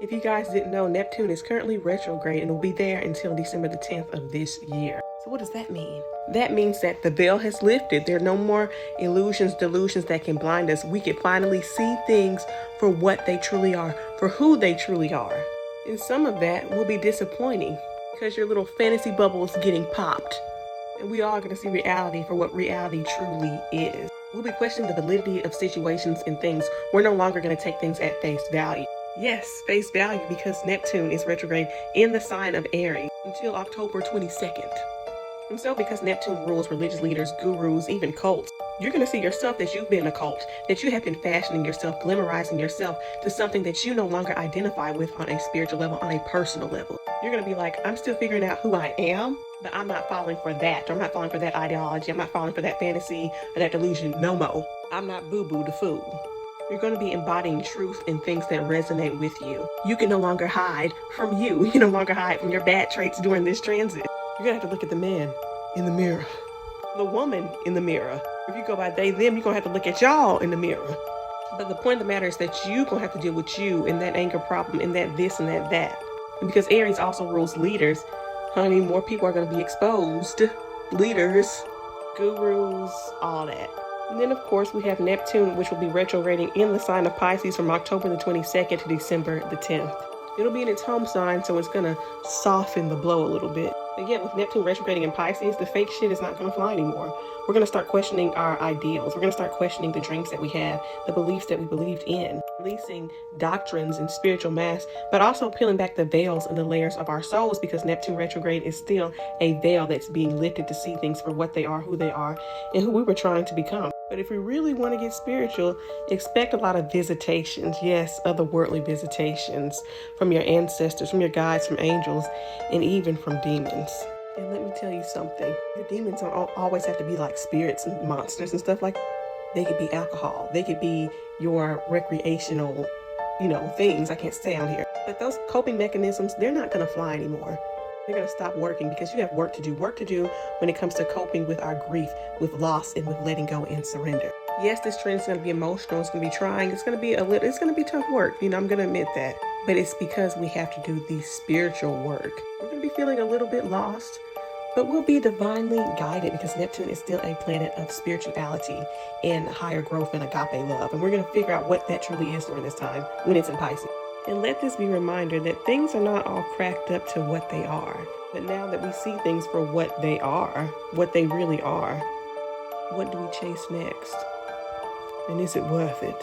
If you guys didn't know, Neptune is currently retrograde and will be there until December the 10th of this year. So what does that mean? That means that the veil has lifted. There are no more illusions, delusions that can blind us. We can finally see things for what they truly are, for who they truly are. And some of that will be disappointing because your little fantasy bubble is getting popped. And we are going to see reality for what reality truly is. We'll be questioning the validity of situations and things. We're no longer going to take things at face value. Yes, face value, because Neptune is retrograde in the sign of Aries until October 22nd. And so because Neptune rules religious leaders, gurus, even cults, you're going to see yourself that you've been a cult, that you have been fashioning yourself, glamorizing yourself to something that you no longer identify with on a spiritual level, on a personal level. You're going to be like, I'm still figuring out who I am, but I'm not falling for that. Or I'm not falling for that ideology. I'm not falling for that fantasy or that delusion. No mo. I'm not boo-boo the fool. You're going to be embodying truth and things that resonate with you. You can no longer hide from you. You can no longer hide from your bad traits during this transit. You're going to have to look at the man in the mirror, the woman in the mirror. If you go by they, them, you're going to have to look at y'all in the mirror. But the point of the matter is that you're going to have to deal with you and that anger problem and that this and that. And because Aries also rules leaders, honey, more people are going to be exposed. Leaders, gurus, all that. And then, of course, we have Neptune, which will be retrograding in the sign of Pisces from October the 22nd to December the 10th. It'll be in its home sign, so it's going to soften the blow a little bit. Again, with Neptune retrograding in Pisces, the fake shit is not going to fly anymore. We're going to start questioning our ideals. We're going to start questioning the dreams that we have, the beliefs that we believed in, releasing doctrines and spiritual mass, but also peeling back the veils and the layers of our souls, because Neptune retrograde is still a veil that's being lifted to see things for what they are, who they are, and who we were trying to become. But if we really want to get spiritual, expect a lot of visitations. Yes, otherworldly visitations from your ancestors, from your guides, from angels, and even from demons. And let me tell you something. Your demons don't always have to be like spirits and monsters and stuff like that. They could be alcohol. They could be your recreational, things I can't say on here. But those coping mechanisms, they're not going to fly anymore. They're going to stop working because you have work to do when it comes to coping with our grief, with loss, and with letting go and surrender. Yes, this trend is going to be emotional. It's going to be trying. It's going to be tough work. I'm going to admit that. But it's because we have to do the spiritual work. We're going to be feeling a little bit lost, but we'll be divinely guided because Neptune is still a planet of spirituality and higher growth and agape love. And we're going to figure out what that truly is during this time when it's in Pisces. And let this be a reminder that things are not all cracked up to what they are. But now that we see things for what they are, what they really are, what do we chase next? And is it worth it?